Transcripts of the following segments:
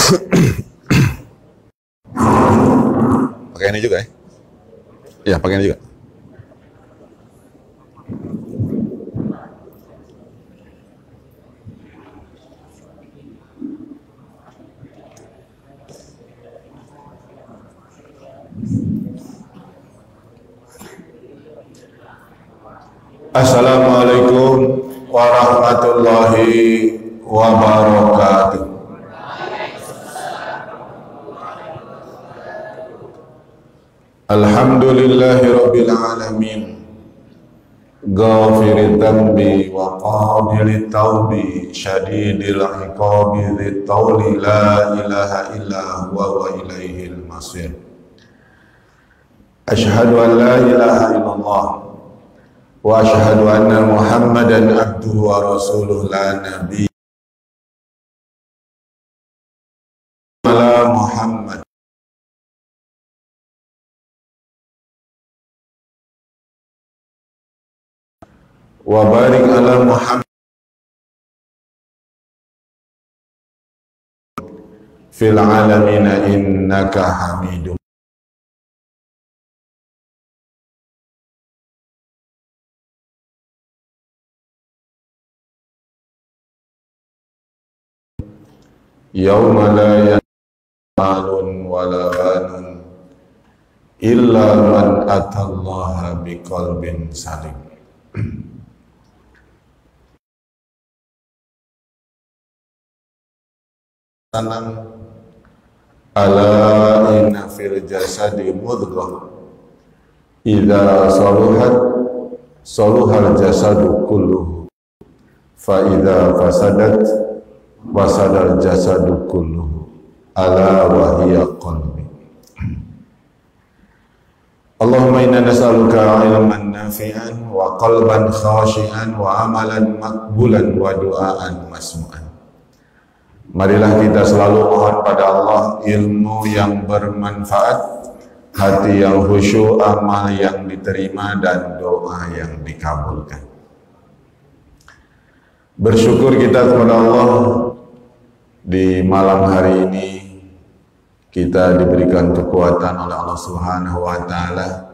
Pakai ini juga ya? Iya, pakai ini juga. Assalamualaikum warahmatullahi wabarakatuh. Alhamdulillahi rabbil alamin, ghafirid dhanbi wa qabilit taubi, syadidil iqabi dzit tauli, la ilaha illa huwa wa ilaihil masir. Asyhadu an la ilaha illallah wa asyhadu anna Muhammadan abduhu wa rasuluh, la nabi ala Muhammad wa barik ala Muhammad fil alamina innaka hamidum. Yauma la yanfa'u malun wala banun illa man atallaha biqalbin salim. Salam ala inna fil jasadi mudghah idza saluhat saluhal jasadu kulluhu fa idza fasadat wasadal jasadu kulluhu ala wa hiya qalbi. Allahumma inna nas'aluka ilman nafi'an wa qalban khashi'an wa amalan makbulan wa du'aan masmu'an. Marilah kita selalu mohon pada Allah ilmu yang bermanfaat, hati yang khusyuk, amal yang diterima, dan doa yang dikabulkan. Bersyukur kita kepada Allah di malam hari ini kita diberikan kekuatan oleh Allah Subhanahu wa Ta'ala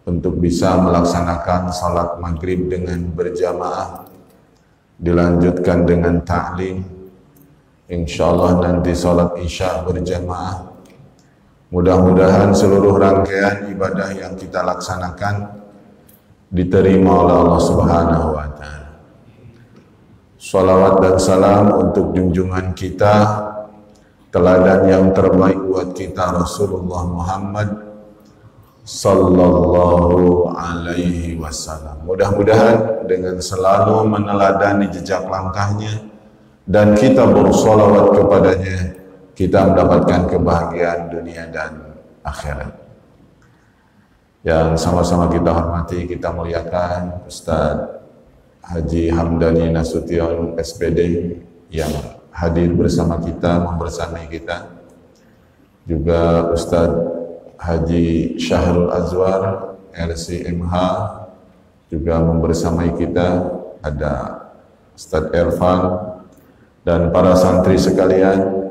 untuk bisa melaksanakan salat maghrib dengan berjamaah, dilanjutkan dengan ta'lim, insyaallah nanti salat isya berjamaah. Mudah-mudahan seluruh rangkaian ibadah yang kita laksanakan diterima oleh Allah Subhanahu wa Ta'ala. Salawat dan salam untuk junjungan kita, teladan yang terbaik buat kita, Rasulullah Muhammad sallallahu alaihi wasallam. Mudah-mudahan dengan selalu meneladani jejak langkahnya dan kita bersolawat kepadanya, kita mendapatkan kebahagiaan dunia dan akhirat. Yang sama-sama kita hormati, kita muliakan Ustaz Haji Hamdani Nasution SPD yang hadir bersama kita, membersamai kita. Juga Ustaz Haji Syahrul Azwar LCMH juga membersamai kita. Ada Ustaz Irfan dan para santri sekalian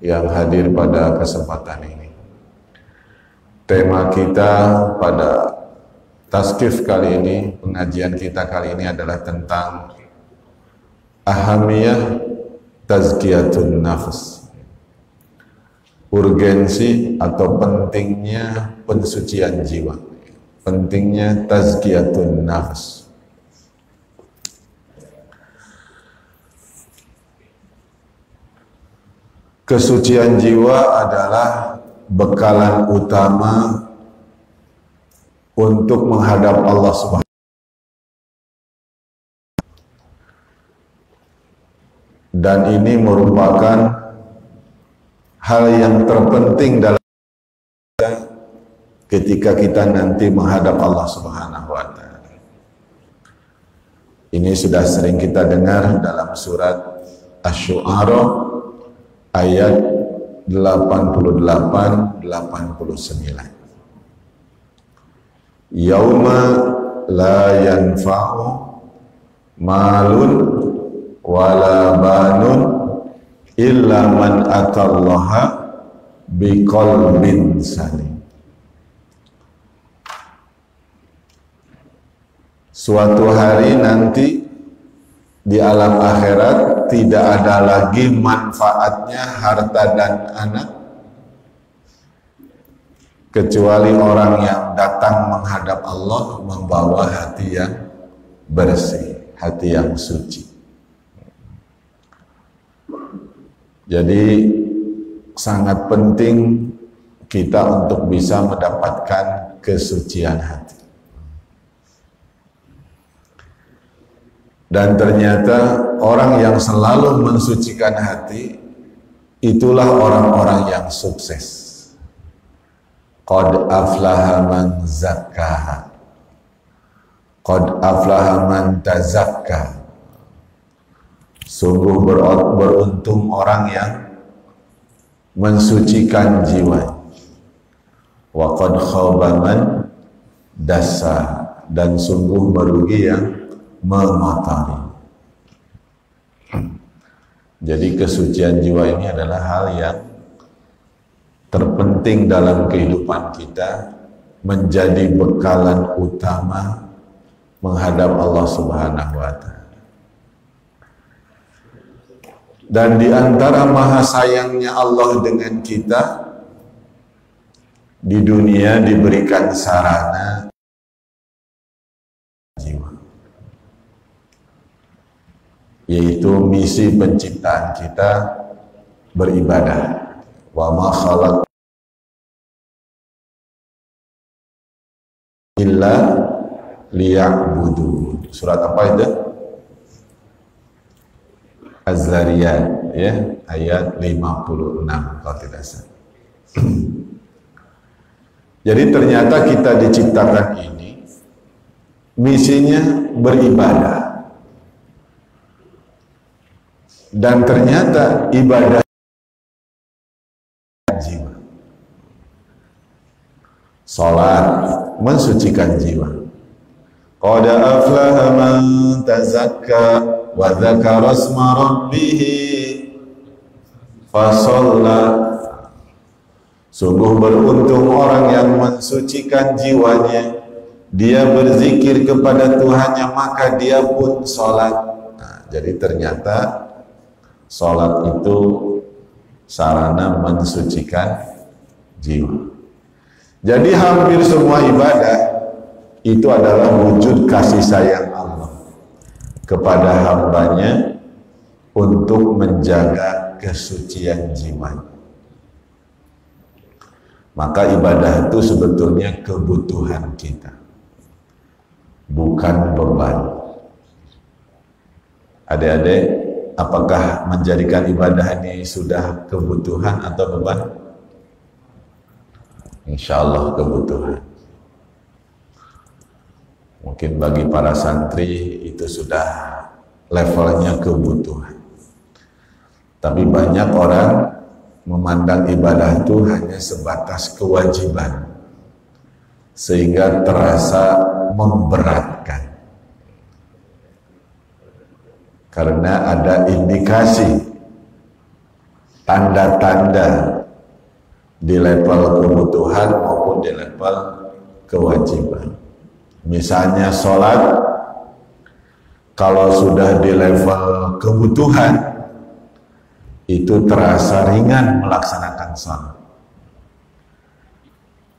yang hadir pada kesempatan ini. Tema kita pada taskif kali ini, pengajian kita kali ini adalah tentang ahamiyah tazkiyatun nafs, urgensi atau pentingnya pensucian jiwa, pentingnya tazkiyatun nafs. Kesucian jiwa adalah bekalan utama untuk menghadap Allah Subhanahu. Dan ini merupakan hal yang terpenting dalam ketika kita nanti menghadap Allah Subhanahu wa Ta'ala. Ini sudah sering kita dengar dalam surat Asy-Syu'ara ayat 88-89. Yauma la yanfa'u malun wala banun illa man atallaha biqalbin salim. Suatu hari nanti di alam akhirat tidak ada lagi manfaatnya harta dan anak kecuali orang yang datang menghadap Allah membawa hati yang bersih, hati yang suci. Jadi sangat penting kita untuk bisa mendapatkan kesucian hati. Dan ternyata orang yang selalu mensucikan hati itulah orang-orang yang sukses. Qad aflaha man zakkaha, qad aflaha man tazakka. Sungguh beruntung orang yang mensucikan jiwa. Wa qad khaba man dassa, dan sungguh merugi yang mengotori. Jadi kesucian jiwa ini adalah hal yang terpenting dalam kehidupan kita, menjadi bekalan utama menghadap Allah Subhanahu wa Ta'ala. Dan di antara maha sayangnya Allah dengan kita, di dunia diberikan sarana jiwa, yaitu misi penciptaan kita beribadah. Wa ma khalaq illa liya'budu. Surat apa itu? Az-Zariyat, ya, ayat 56 kalau tidak salah. Jadi ternyata kita diciptakan ini misinya beribadah. Dan ternyata ibadah jiwa. Salat mensucikan jiwa. Qad aflaha man tazakka wa dzakara asma rabbih fasalla. Sungguh beruntung orang yang mensucikan jiwanya, dia berzikir kepada Tuhannya, maka dia pun sholat. Nah, jadi ternyata sholat itu sarana mensucikan jiwa. Jadi hampir semua ibadah itu adalah wujud kasih sayang Allah kepada hambanya untuk menjaga kesucian jiwa. Maka ibadah itu sebetulnya kebutuhan kita, bukan beban. Adik-adik, apakah menjadikan ibadah ini sudah kebutuhan atau beban? Insya Allah kebutuhan. Mungkin bagi para santri itu sudah levelnya kebutuhan. Tapi banyak orang memandang ibadah itu hanya sebatas kewajiban, sehingga terasa memberatkan. Karena ada indikasi, tanda-tanda di level kebutuhan maupun di level kewajiban. Misalnya sholat, kalau sudah di level kebutuhan, itu terasa ringan melaksanakan sholat.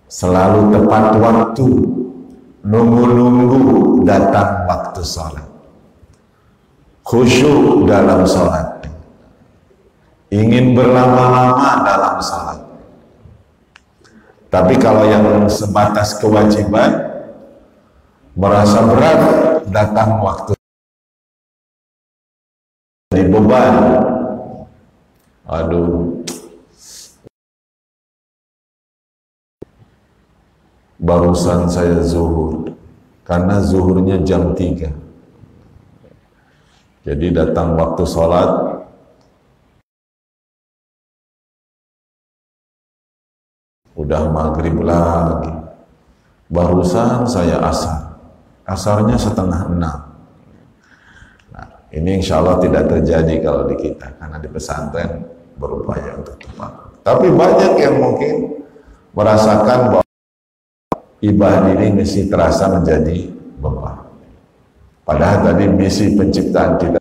Selalu tepat waktu, nunggu-nunggu datang waktu sholat. Khusyuk dalam sholat, ingin berlama-lama dalam sholat. Tapi kalau yang sebatas kewajiban, merasa berat datang waktu, jadi beban. Aduh, barusan saya zuhur, karena zuhurnya jam 3. Jadi datang waktu sholat, udah maghrib lagi. Barusan saya asar, asarnya 5:30. Nah, Ini insya Allah tidak terjadi kalau di kita, karena di pesantren berupaya untuk tepat. Tapi banyak yang mungkin merasakan bahwa ibadah ini mesti terasa menjadi beban. Padahal tadi misi penciptaan kita.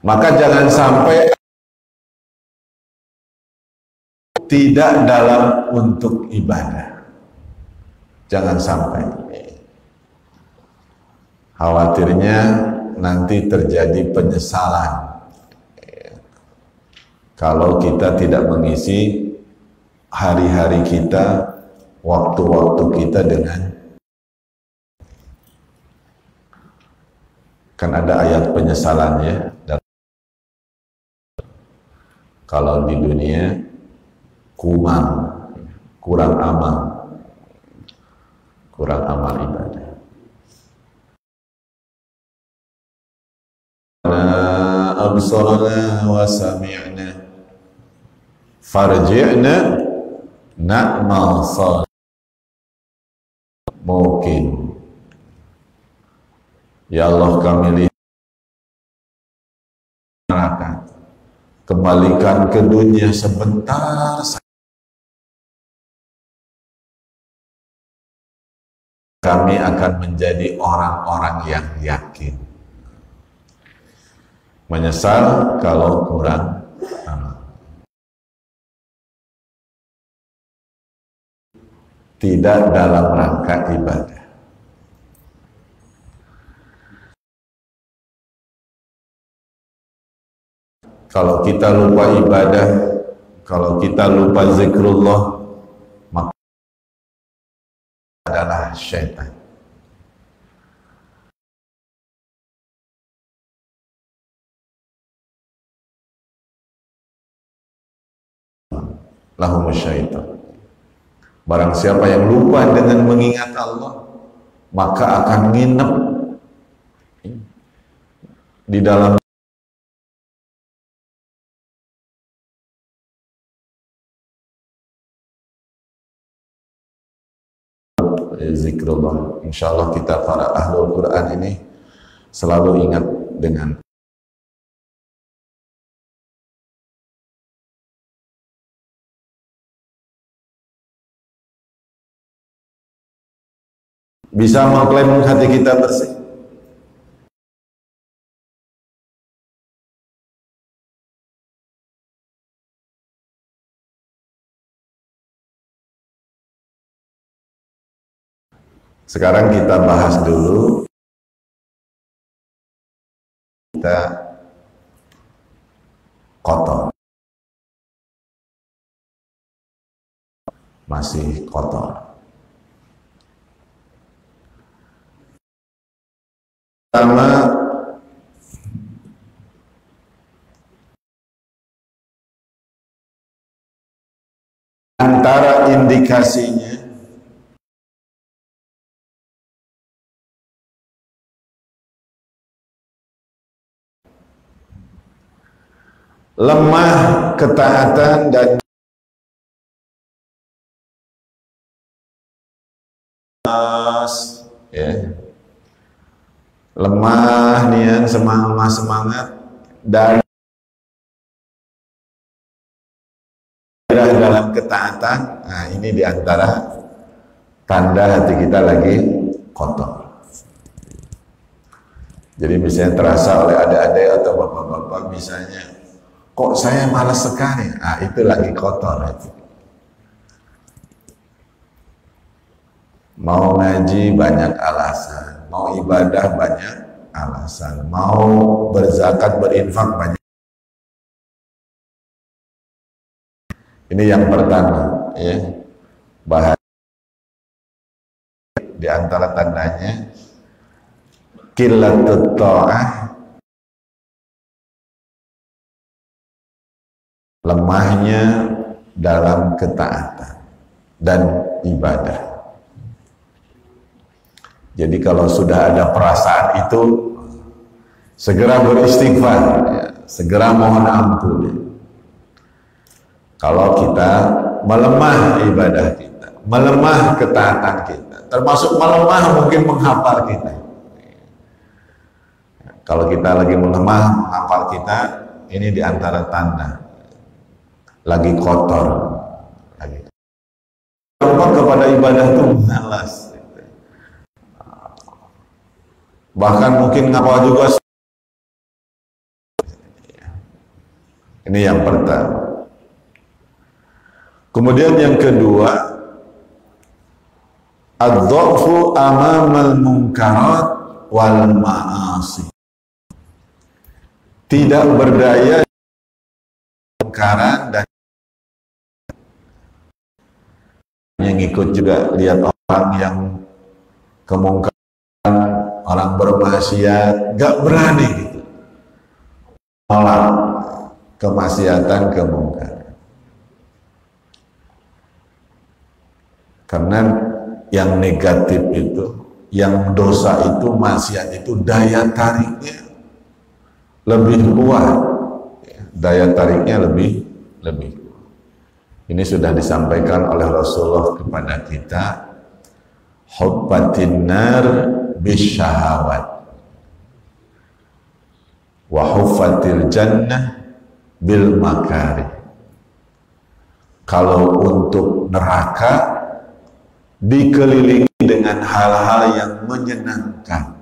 Maka jangan sampai tidak dalam untuk ibadah. Jangan sampai. Khawatirnya nanti terjadi penyesalan kalau kita tidak mengisi hari-hari kita, waktu-waktu kita dengan, kan ada ayat penyesalan ya, kalau di dunia kurang amal ibadah. Absarna wa sami'na farji'na na'mal salih. Mungkin ya Allah kami lihat neraka, kembalikan ke dunia sebentar saja, kami akan menjadi orang-orang yang yakin. Menyesal kalau kurang amal. Tidak dalam rangka ibadah. Kalau kita lupa ibadah, kalau kita lupa zikrullah, maka adalah syaitan. Lahumus syaitan. Barang siapa yang lupa dengan mengingat Allah, maka akan nginep di dalam zikrullah. Insyaallah kita para ahlul Quran ini selalu ingat dengan bisa mengklaim hati kita bersih. Sekarang kita bahas dulu kita kotor, masih kotor. Pertama, antara indikasinya lemah ketaatan dan ya, lemah nian semangat dan dalam ketaatan. Nah, ini diantara tanda hati kita lagi kotor. Jadi misalnya terasa oleh adik-adik atau bapak-bapak misalnya, kok saya malas sekali, nah itu lagi kotor itu. Mau ngaji banyak alasan, mau ibadah banyak alasan, mau berzakat berinfak banyak. Ini yang pertama ya, bahaya. Di antara tandanya qillatut ta'ah, lemahnya dalam ketaatan dan ibadah. Jadi kalau sudah ada perasaan itu, segera beristighfar, ya, segera mohon ampun. Ya. Kalau kita melemah ibadah kita, melemah ketaatan kita, Termasuk melemah mungkin menghafal kita. Kalau kita lagi melemah menghafal kita, ini diantara tanda lagi kotor, lagi gampang kepada ibadah itu malas. Bahkan mungkin ngapal juga. Ini yang pertama. Kemudian yang kedua, ad-dha'fu amamal munkarat wal ma'asi. Tidak berdaya mungkaran dan yang ikut juga lihat orang yang kemungkaran, orang bermaksiat, gak berani gitu nolak kemaksiatan, kemungkaran. Karena yang negatif itu, yang dosa itu, maksiat itu daya tariknya lebih kuat, daya tariknya lebih kuat. Ini sudah disampaikan oleh Rasulullah kepada kita, hubbatin nar bisyahawat wa huffatil jannah bil makari. Kalau untuk neraka dikelilingi dengan hal-hal yang menyenangkan.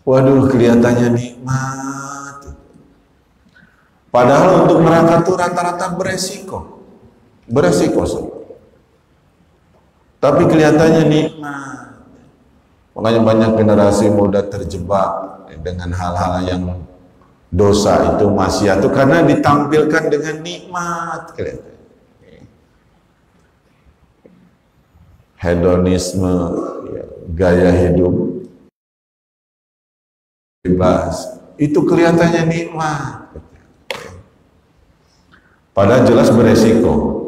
Waduh, kelihatannya nikmat. Padahal untuk neraka itu rata-rata beresiko. Tapi kelihatannya nikmat. Makanya banyak generasi muda terjebak dengan hal-hal yang dosa itu, maksiat itu, karena ditampilkan dengan nikmat. Hedonisme, gaya hidup bebas, itu kelihatannya nikmat. Padahal jelas beresiko.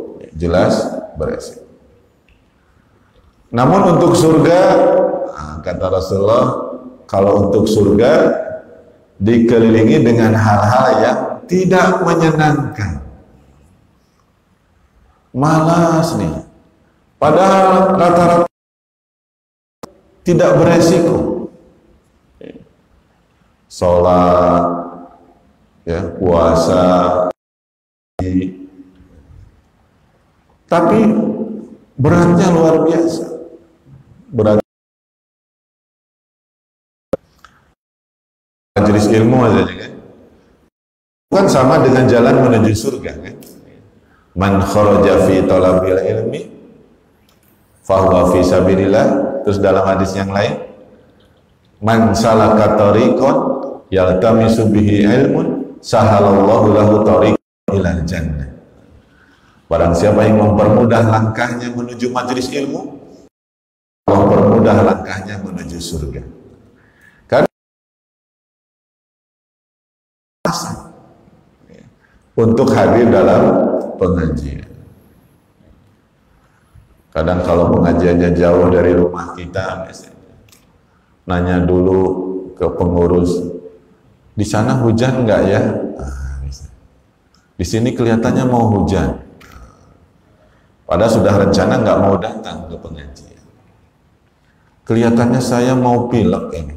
Namun untuk surga, kata Rasulullah, kalau untuk surga dikelilingi dengan hal-hal yang tidak menyenangkan. Malas nih. Padahal rata-rata tidak beresiko. Sholat, ya, puasa, tapi beratnya luar biasa. Berat. Majelis ilmu aja kan? Bukan sama dengan jalan menuju surga kan? Man kharaja fi talabil ilmi fahuwa fi sabilillah. Terus dalam hadis yang lain, man salaka tariqan yaltamisu bihi ilmun sahalallahu lahu tariqan ilal jannah. Barang siapa yang mempermudah langkahnya menuju majelis ilmu, Allah permudah langkahnya menuju surga. Karena untuk hadir dalam pengajian. Kadang kalau pengajiannya jauh dari rumah kita, nanya dulu ke pengurus, di sana hujan enggak ya? Di sini kelihatannya mau hujan. Padahal sudah rencana nggak mau datang ke pengajian. Kelihatannya saya mau pilek ini.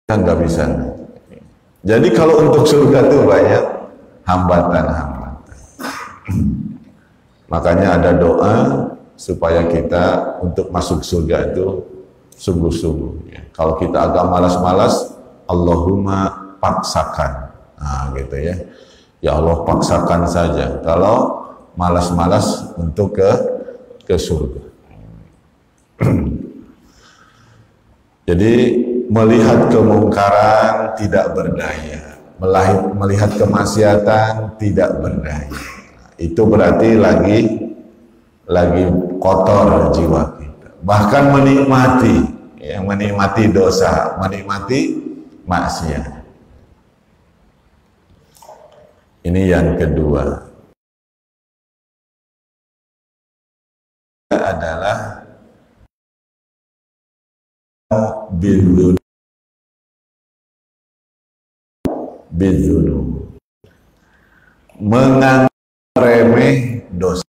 Saya nggak bisa. Jadi kalau untuk surga itu banyak hambatan-hambatan. Makanya ada doa supaya kita untuk masuk surga itu sungguh-sungguh. Ya. Kalau kita agak malas-malas, Allahumma paksakan. Nah, gitu ya. Ya Allah, paksakan saja. Kalau malas-malas untuk ke surga. Jadi melihat kemungkaran tidak berdaya, melihat kemaksiatan tidak berdaya. Itu berarti lagi kotor jiwa kita. Bahkan menikmati dosa, menikmati maksiat. Ini yang kedua. Adalah bidzunub, menganggap remeh dosa,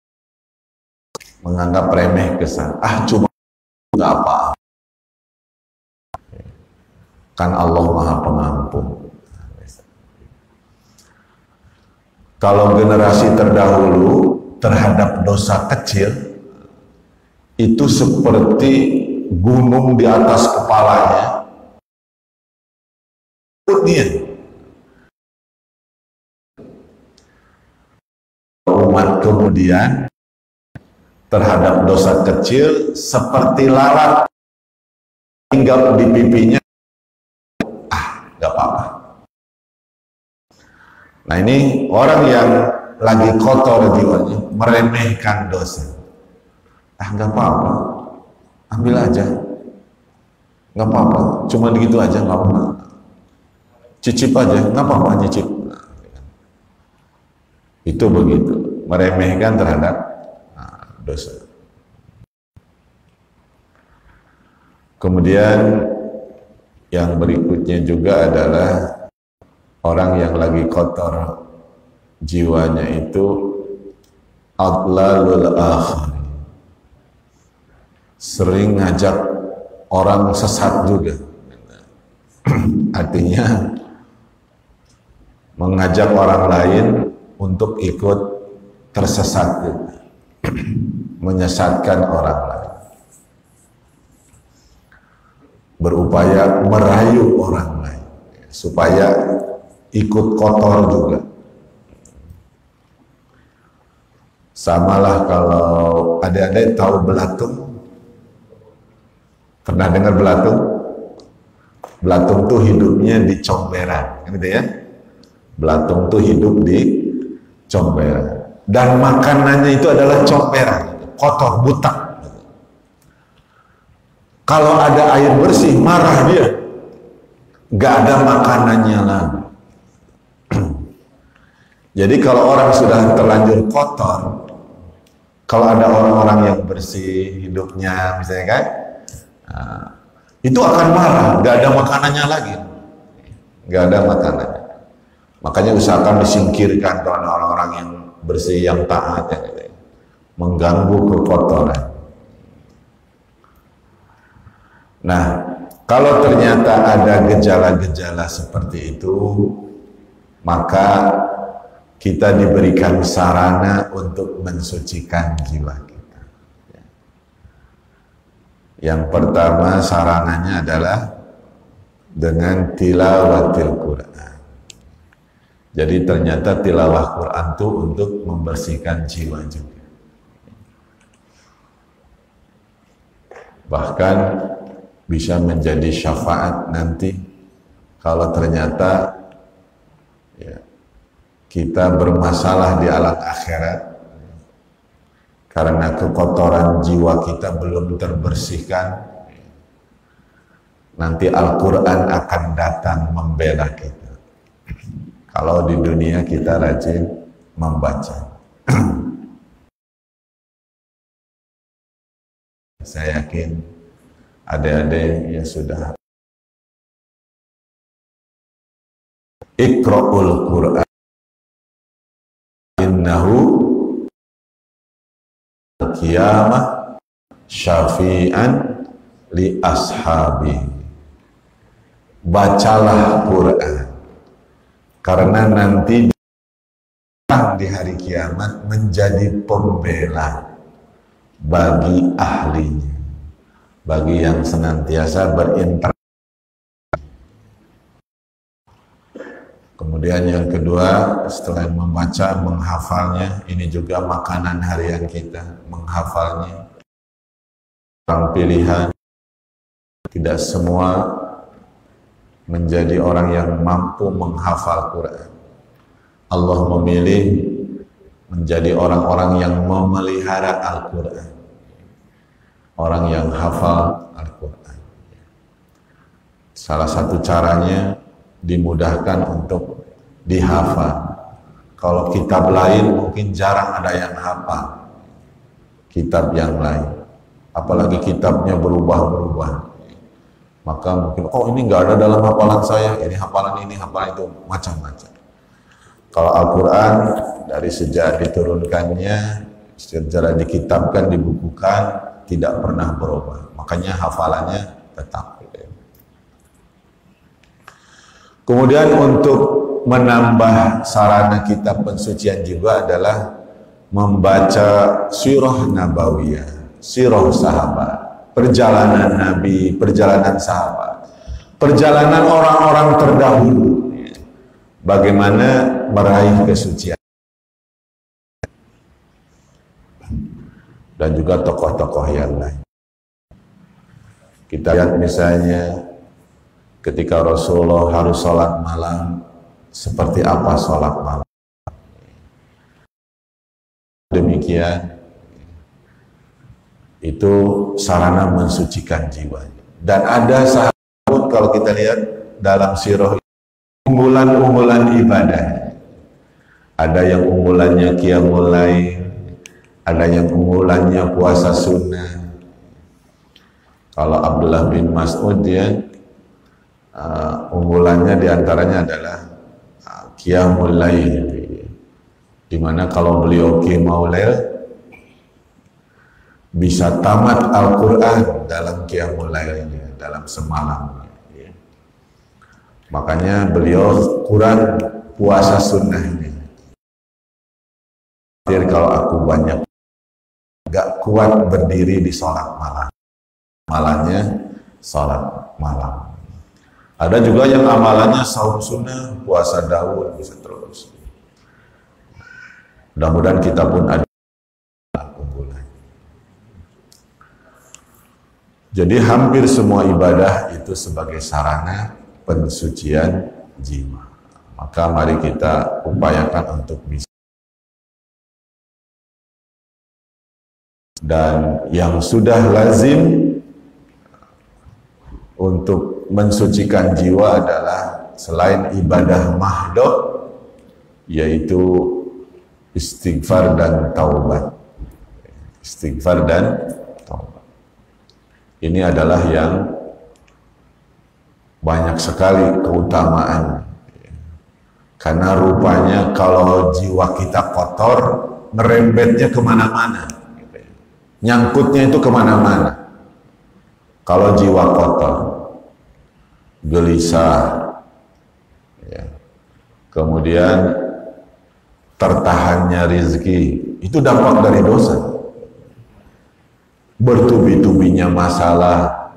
menganggap remeh kesal. Ah, cuma nggak apa. Kan Allah Maha Pengampun. Kalau generasi terdahulu terhadap dosa kecil itu seperti gunung di atas kepalanya. Umat kemudian terhadap dosa kecil seperti lalat tinggal di pipinya, gak apa-apa. Nah, ini orang yang lagi kotor jiwanya meremehkan dosa. Gak apa-apa, ambil aja, gak apa-apa, cuma begitu aja, gak apa-apa, cicip aja, gak apa-apa, cicip. Itu begitu, meremehkan terhadap dosa. Kemudian yang berikutnya juga adalah orang yang lagi kotor jiwanya itu adlalul akhir, sering ngajak orang sesat juga. Artinya mengajak orang lain untuk ikut tersesat juga, menyesatkan orang lain, berupaya merayu orang lain supaya ikut kotor juga. Samalah kalau adik-adik tahu belatung, pernah dengar belatung? Belatung tuh hidupnya di comberan, gitu ya. Belatung tuh hidup di comberan, dan makanannya itu adalah comberan, kotor, butak. Kalau ada air bersih, marah dia, gak ada makanannya lagi. Jadi kalau orang sudah terlanjur kotor, kalau ada orang-orang yang bersih hidupnya, misalnya kan, itu akan marah, gak ada makanannya lagi, gak ada makanannya. Makanya usahakan disingkirkan kalau ada orang-orang yang bersih, yang taat, yang gitu, mengganggu kekotoran. Nah, kalau ternyata ada gejala-gejala seperti itu, maka kita diberikan sarana untuk mensucikan jiwa kita. Yang pertama sarananya adalah dengan tilawatil Quran. Jadi ternyata tilawah Quran itu untuk membersihkan jiwa juga. Bahkan bisa menjadi syafaat nanti kalau ternyata ya, kita bermasalah di alam akhirat karena kekotoran jiwa kita belum terbersihkan. Nanti Al-Quran akan datang membela kita. Kalau di dunia kita rajin membaca. Saya yakin adik-adik yang sudah Iqra'ul Qur'an innahu qiyamah syafi'an li ashabi. Bacalah Quran karena nanti di hari kiamat menjadi pembela bagi ahlinya, bagi yang senantiasa berinteraksi. Kemudian yang kedua, setelah membaca, menghafalnya, ini juga makanan harian kita, menghafalnya. Orang pilihan, tidak semua menjadi orang yang mampu menghafal Quran. Allah memilih menjadi orang-orang yang memelihara Al-Quran, orang yang hafal Al-Quran. Salah satu caranya dimudahkan untuk dihafal. Kalau kitab lain mungkin jarang ada yang hafal kitab yang lain, apalagi kitabnya berubah-berubah. Maka mungkin, oh ini nggak ada dalam hafalan saya, ini, hafalan itu, macam-macam. Kalau Al-Quran dari sejak diturunkannya secara dikitabkan, dibukukan, tidak pernah berubah. Makanya hafalannya tetap. Kemudian untuk menambah sarana kita pensucian juga adalah membaca sirah nabawiyah, sirah sahabat, perjalanan Nabi, perjalanan sahabat, perjalanan orang-orang terdahulu, bagaimana meraih kesucian. Dan juga tokoh-tokoh yang lain. Kita lihat misalnya ketika Rasulullah harus sholat malam, seperti apa sholat malam. Demikian, itu sarana mensucikan jiwa. Dan ada sahabat, kalau kita lihat dalam sirah, unggulan-unggulan ibadah. Ada yang unggulannya qiyamul lail, ada yang unggulannya puasa sunnah. Kalau Abdullah bin Mas'ud unggulannya diantaranya adalah qiyamul lail, dimana kalau beliau qiyamul lail bisa tamat Al-Quran dalam qiyamul lailnya, dalam semalam. Makanya beliau kurang puasa sunnahnya. Kalau aku banyak gak kuat berdiri di sholat malam, malamnya sholat malam. Ada juga yang amalannya saum sunnah, puasa Daud, bisa terus. Mudah-mudahan kita pun ada unggulan. Jadi hampir semua ibadah itu sebagai sarana pensucian jiwa. Maka mari kita upayakan untuk bisa. Dan yang sudah lazim untuk mensucikan jiwa adalah selain ibadah mahdhah, yaitu istighfar dan taubat. Istighfar dan taubat. Ini adalah yang banyak sekali keutamaan. Karena rupanya kalau jiwa kita kotor, merembetnya kemana-mana. Nyangkutnya itu kemana-mana. Kalau jiwa kotor, gelisah, ya, kemudian tertahannya rezeki, itu dampak dari dosa. Bertubi-tubinya masalah,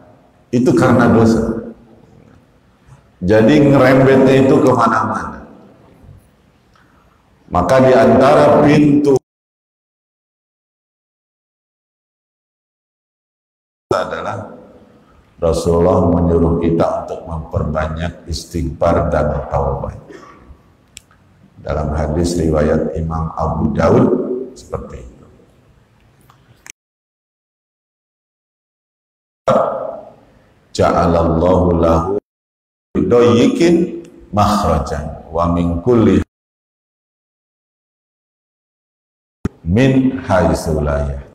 itu karena dosa. Jadi ngerembetnya itu kemana-mana. Maka di antara pintu adalah Rasulullah menyuruh kita untuk memperbanyak istighfar dan taubat. Dalam hadis riwayat Imam Abu Daud seperti itu. Ja'alallahu lahu doyikin makhrajan wa min kulli min haitsu la yahtasib.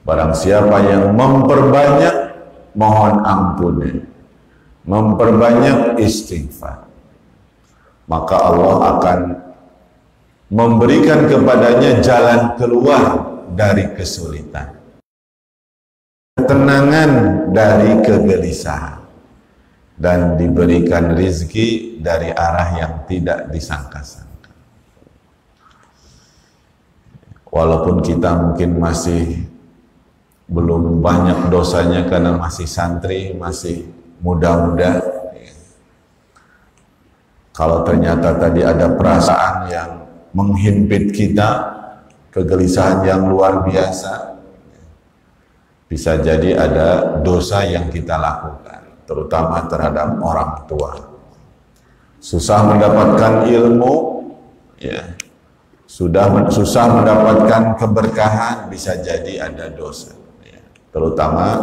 Barang siapa yang memperbanyak mohon ampun, memperbanyak istighfar, maka Allah akan memberikan kepadanya jalan keluar dari kesulitan, ketenangan dari kegelisahan, dan diberikan rizki dari arah yang tidak disangka-sangka. Walaupun kita mungkin masih belum banyak dosanya karena masih santri, masih muda-muda. Kalau ternyata tadi ada perasaan yang menghimpit kita, kegelisahan yang luar biasa, bisa jadi ada dosa yang kita lakukan, terutama terhadap orang tua. Susah mendapatkan ilmu, ya, susah mendapatkan keberkahan, bisa jadi ada dosa. Terutama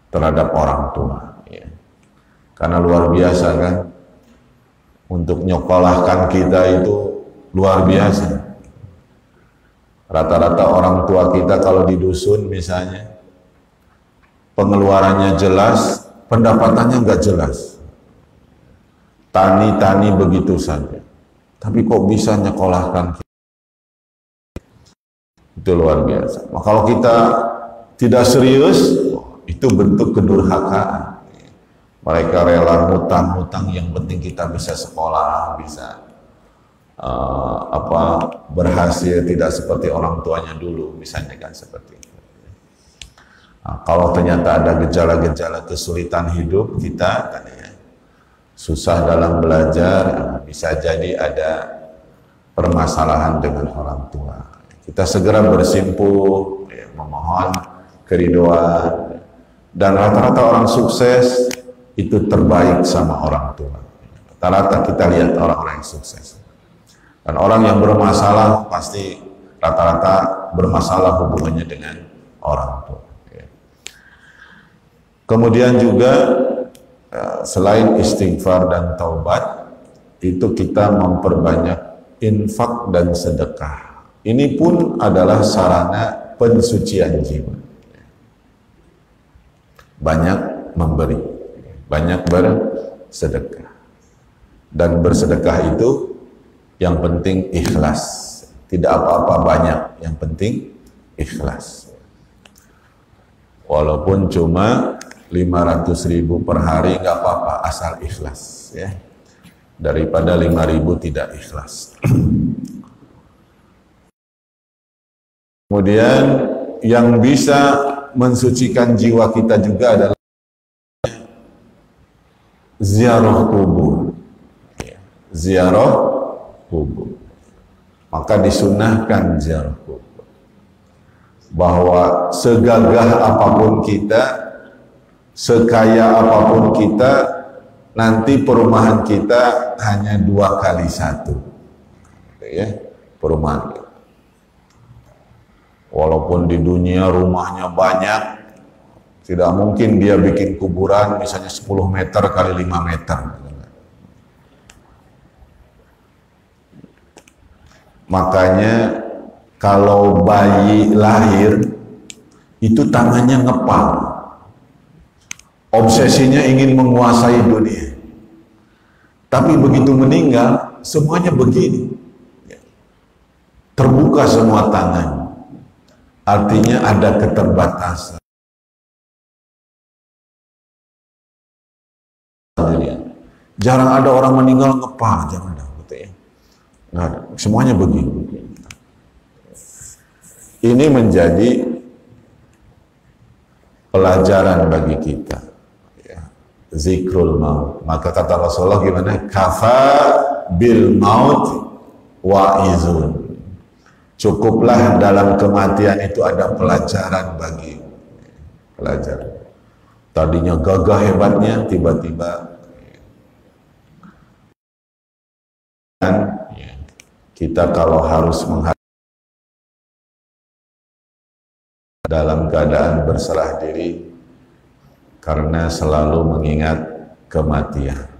terhadap orang tua, ya. Karena luar biasa kan, untuk nyekolahkan kita itu luar biasa. Rata-rata orang tua kita kalau di dusun misalnya, pengeluarannya jelas, pendapatannya nggak jelas, tani-tani begitu saja, tapi kok bisa nyekolahkan kita? Itu luar biasa. Nah, kalau kita tidak serius, itu bentuk kedurhakaan. Mereka rela ngutang-ngutang, yang penting kita bisa sekolah, bisa berhasil, tidak seperti orang tuanya dulu, misalnya kan seperti itu. Nah, kalau ternyata ada gejala-gejala kesulitan hidup kita, kan ya, susah dalam belajar, bisa jadi ada permasalahan dengan orang tua. Kita segera bersimpuh, ya, memohon keridhaan. Dan rata-rata orang sukses itu terbaik sama orang tua. Rata-rata kita lihat orang-orang yang sukses. Dan orang yang bermasalah pasti rata-rata bermasalah hubungannya dengan orang tua. Kemudian juga selain istighfar dan taubat, itu kita memperbanyak infak dan sedekah. Ini pun adalah sarana pensucian jiwa. Banyak memberi, banyak bersedekah. Dan bersedekah itu yang penting ikhlas. Tidak apa-apa banyak, yang penting ikhlas. Walaupun cuma 500.000 per hari nggak apa-apa, asal ikhlas ya. Daripada 5.000 tidak ikhlas. Kemudian yang bisa mensucikan jiwa kita juga adalah ziarah kubur. Ziarah kubur. Maka disunahkan ziarah kubur. Bahwa segagah apapun kita, sekaya apapun kita, nanti perumahan kita hanya 2 kali 1. Ya, perumahan kita. Walaupun di dunia rumahnya banyak, tidak mungkin dia bikin kuburan misalnya 10 meter kali 5 meter. Makanya kalau bayi lahir, itu tangannya ngepal. Obsesinya ingin menguasai dunia. Tapi begitu meninggal, semuanya begini. Terbuka semua tangan. Artinya ada keterbatasan. Jarang ada orang meninggal ngepal, jangan ada, gitu ya. Nggak ada. Semuanya begini. Ini menjadi pelajaran bagi kita. Ya. Zikrul maut. Maka kata Rasulullah gimana? Kafa bil maut wa'izun. Cukuplah dalam kematian itu ada pelajaran bagi pelajaran. Tadinya gagah hebatnya, tiba-tiba kita kalau harus menghadapi dalam keadaan berserah diri karena selalu mengingat kematian.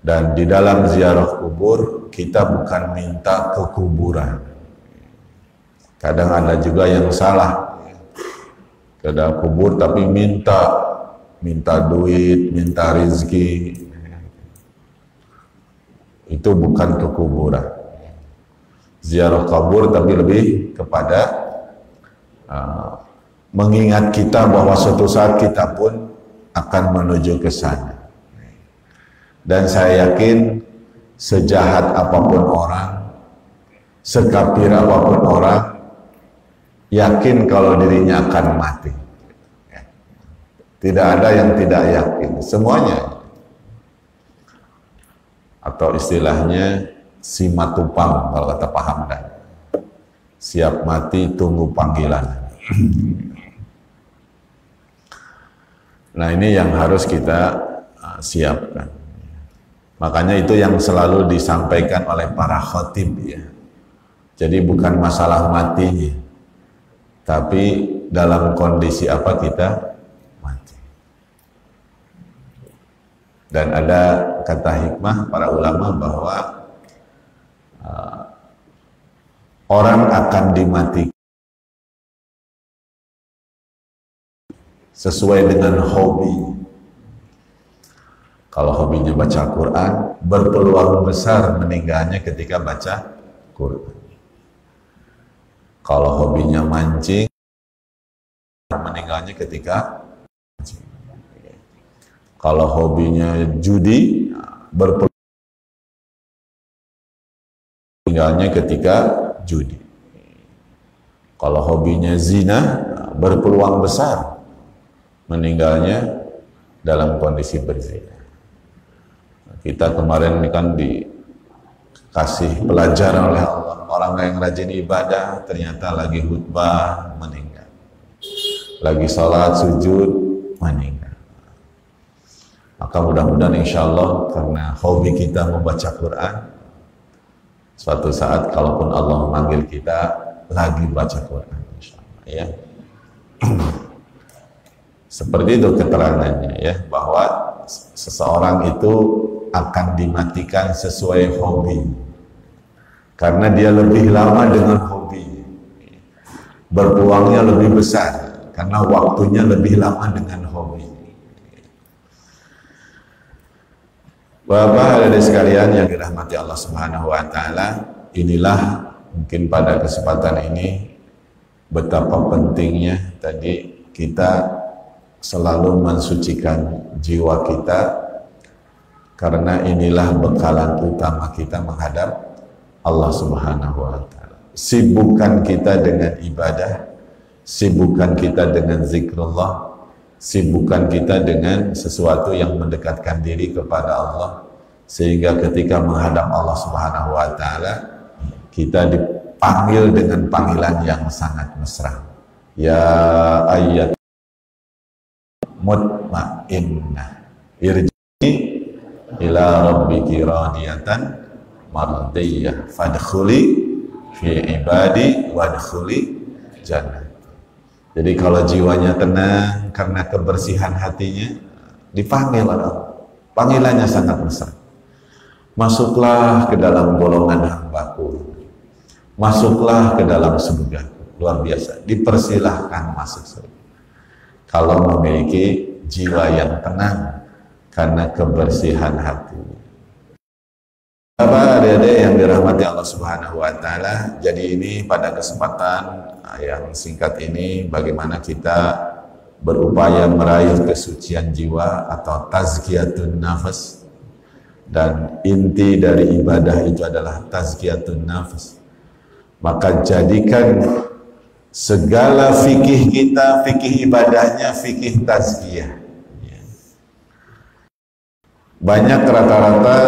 Dan di dalam ziarah kubur, kita bukan minta ke kuburan. Kadang ada juga yang salah. Ke dalam kubur tapi minta duit, minta rezeki. Itu bukan ke kuburan. Ziarah kubur tapi lebih kepada mengingat kita bahwa suatu saat kita pun akan menuju ke sana. Dan saya yakin sejahat apapun orang, sekafir apapun orang, yakin kalau dirinya akan mati. Tidak ada yang tidak yakin, semuanya. Atau istilahnya si matupang kalau kata Pak Hamdan. Siap mati tunggu panggilan. Nah ini yang harus kita siapkan. Makanya itu yang selalu disampaikan oleh para khotib ya. Jadi bukan masalah matinya, tapi dalam kondisi apa kita mati. Dan ada kata hikmah para ulama bahwa orang akan dimatikan sesuai dengan hobi. Kalau hobinya baca Quran, berpeluang besar meninggalnya ketika baca Quran. Kalau hobinya mancing, meninggalnya ketika mancing. Kalau hobinya judi, berpeluang meninggalnya ketika judi. Kalau hobinya zina, berpeluang besar meninggalnya dalam kondisi berzina. Kita kemarin ini kan dikasih pelajaran oleh Allah, orang yang rajin ibadah ternyata lagi khutbah meninggal, lagi sholat sujud meninggal. Maka mudah-mudahan insya Allah karena hobi kita membaca Quran, suatu saat kalaupun Allah memanggil kita lagi baca Quran, insya Allah, ya. Seperti itu keterangannya, ya, bahwa seseorang itu akan dimatikan sesuai hobi, karena dia lebih lama dengan hobi, berpeluangnya lebih besar karena waktunya lebih lama dengan hobi. Bapak dan sekalian yang dirahmati Allah Subhanahu wa taala, inilah mungkin pada kesempatan ini betapa pentingnya tadi kita selalu mensucikan jiwa kita, karena inilah bekalan utama kita menghadap Allah Subhanahu wa taala. Sibukkan kita dengan ibadah, sibukkan kita dengan zikrullah, sibukkan kita dengan sesuatu yang mendekatkan diri kepada Allah, sehingga ketika menghadap Allah Subhanahu wa taala kita dipanggil dengan panggilan yang sangat mesra. Ya ayyat mutmainnah irji'i ila rabbiki radiyatan mardiyah fadkhuli fi ibadi wadkhuli jannah. Jadi kalau jiwanya tenang karena kebersihan hatinya, dipanggil Allah. Panggilannya sangat mesra. Masuklah ke dalam golongan hambaku, masuklah ke dalam surga. Luar biasa, dipersilahkan masuk surga kalau memiliki jiwa yang tenang karena kebersihan hati. Bapak, adik-adik yang dirahmati Allah Subhanahu wa taala, jadi ini pada kesempatan yang singkat ini bagaimana kita berupaya meraih kesucian jiwa atau tazkiyatun nafas, dan inti dari ibadah itu adalah tazkiyatun nafas. Maka jadikan segala fikih kita, fikih ibadahnya, fikih tazkiyah. Banyak rata-rata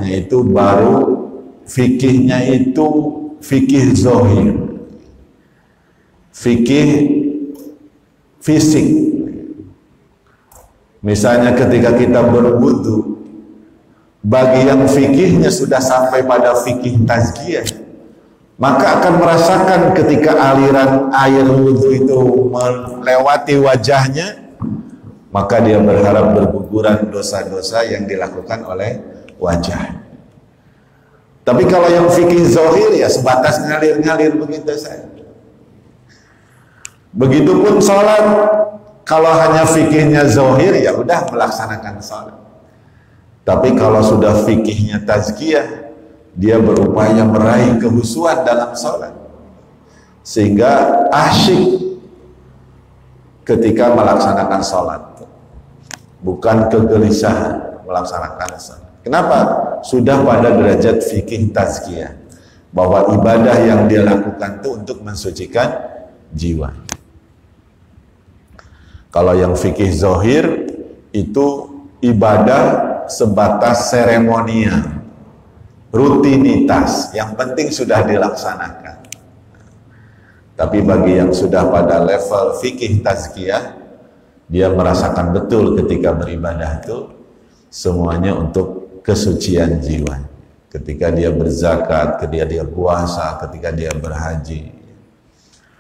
itu baru fikihnya itu fikih zohir, fikih fisik. Misalnya ketika kita berwudu, bagi yang fikihnya sudah sampai pada fikih tazkiyah, maka akan merasakan ketika aliran air wudu itu melewati wajahnya, maka dia berharap berguguran dosa-dosa yang dilakukan oleh wajah. Tapi kalau yang fikih zohir ya sebatas ngalir-ngalir begitu saja. Begitupun sholat, kalau hanya fikihnya zohir ya udah melaksanakan sholat. Tapi kalau sudah fikihnya tazkiyah, dia berupaya meraih kehusuan dalam sholat, sehingga asyik ketika melaksanakan sholat, bukan kegelisahan melaksanakan sholat. Kenapa? Sudah pada derajat fikih tazkiyah, bahwa ibadah yang dia lakukan itu untuk mensucikan jiwa. Kalau yang fikih zohir itu ibadah sebatas seremonial, rutinitas, yang penting sudah dilaksanakan. Tapi bagi yang sudah pada level fikih tazkiyah, dia merasakan betul ketika beribadah itu semuanya untuk kesucian jiwa. Ketika dia berzakat, ketika dia puasa, ketika dia berhaji,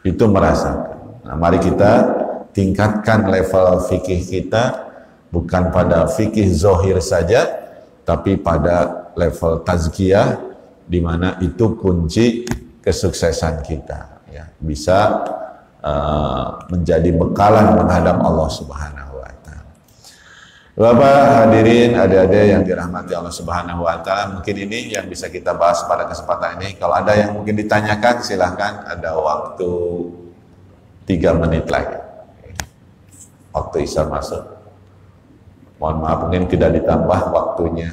itu merasakan. Nah, mari kita tingkatkan level fikih kita, bukan pada fikih zohir saja, tapi pada level tazkiyah, di mana itu kunci kesuksesan kita, ya, bisa menjadi bekalan menghadap Allah Subhanahu wa taala. Bapak hadirin, adik-adik yang dirahmati Allah Subhanahu wa Ta'ala, mungkin ini yang bisa kita bahas pada kesempatan ini. Kalau ada yang mungkin ditanyakan, silahkan. Ada waktu 3 menit lagi. Waktu Isya masuk. Mohon maaf, mungkin tidak ditambah waktunya.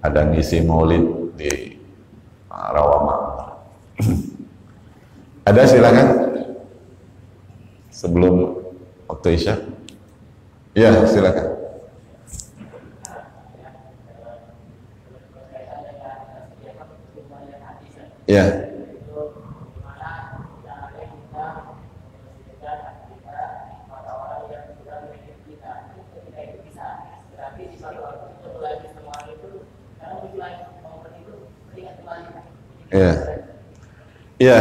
Ada ngisi maulid di Rawamangun. Ada, silakan. Sebelum waktu Isya. Ya, silakan. Ya. Ya. Ya.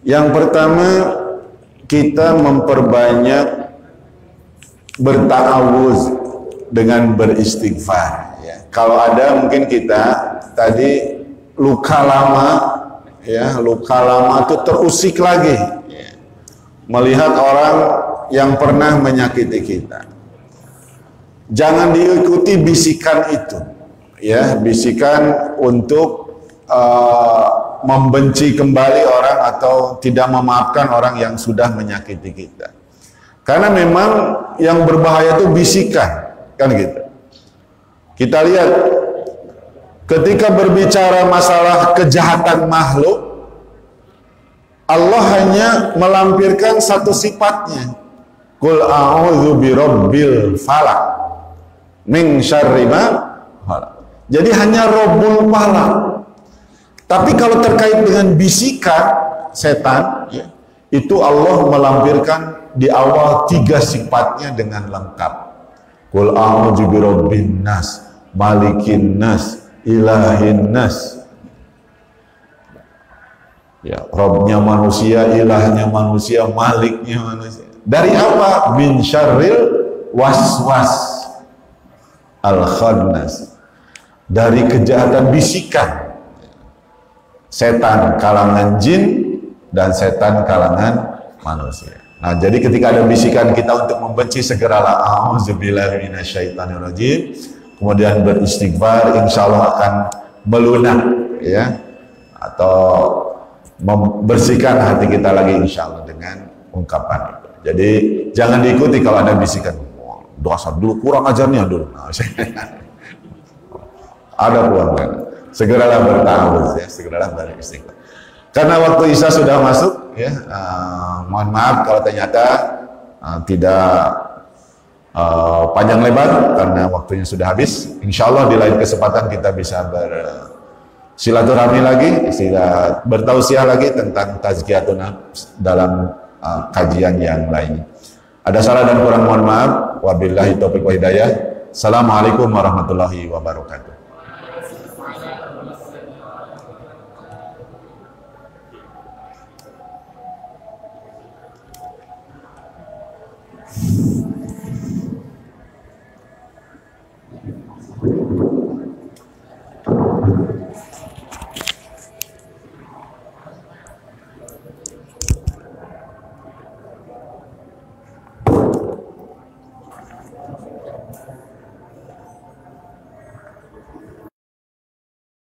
Yang pertama, kita memperbanyak berta'awuz dengan beristighfar, ya. Kalau ada mungkin kita tadi luka lama, ya, luka lama itu terusik lagi, ya, melihat orang yang pernah menyakiti kita. Jangan diikuti bisikan itu, ya, bisikan untuk membenci kembali orang atau tidak memaafkan orang yang sudah menyakiti kita. Karena memang yang berbahaya itu bisikan, kan gitu. Kita lihat ketika berbicara masalah kejahatan makhluk, Allah hanya melampirkan satu sifatnya. Qul a'udzu birabbil falaq min syarri ma khalaq. Jadi hanya Rabbul Falaq. Tapi kalau terkait dengan bisikan setan, ya, itu Allah melampirkan di awal 3 sifatnya dengan lengkap. Qul a'udzu birabbin nas, malikin nas, ilahin nas. Ya, Rabbnya manusia, ilahnya manusia, maliknya manusia. Dari apa? Min syarril waswas al-khannas. Dari kejahatan bisikan setan kalangan jin dan setan kalangan manusia. Nah, jadi ketika ada bisikan kita untuk membenci, segeralah a'udzubillahi minasyaitonirrajim, kemudian beristighfar, insya Allah akan melunak, ya, atau membersihkan hati kita lagi insya Allah dengan ungkapan itu. Jadi jangan diikuti kalau ada bisikan, dosa dulu, kurang ajarnya dulu. Nah, ada kan? Segeralah bertawuz, ya, segeralah beristighfar. Karena waktu Isya sudah masuk, ya, mohon maaf kalau ternyata tidak panjang lebar karena waktunya sudah habis. Insya Allah di lain kesempatan kita bisa bersilaturahmi lagi, bertausiah lagi tentang tazkiyatun nafs dalam kajian yang lainnya. Ada salah dan kurang mohon maaf. Wabillahi taufiq wa hidayah. Assalamualaikum warahmatullahi wabarakatuh.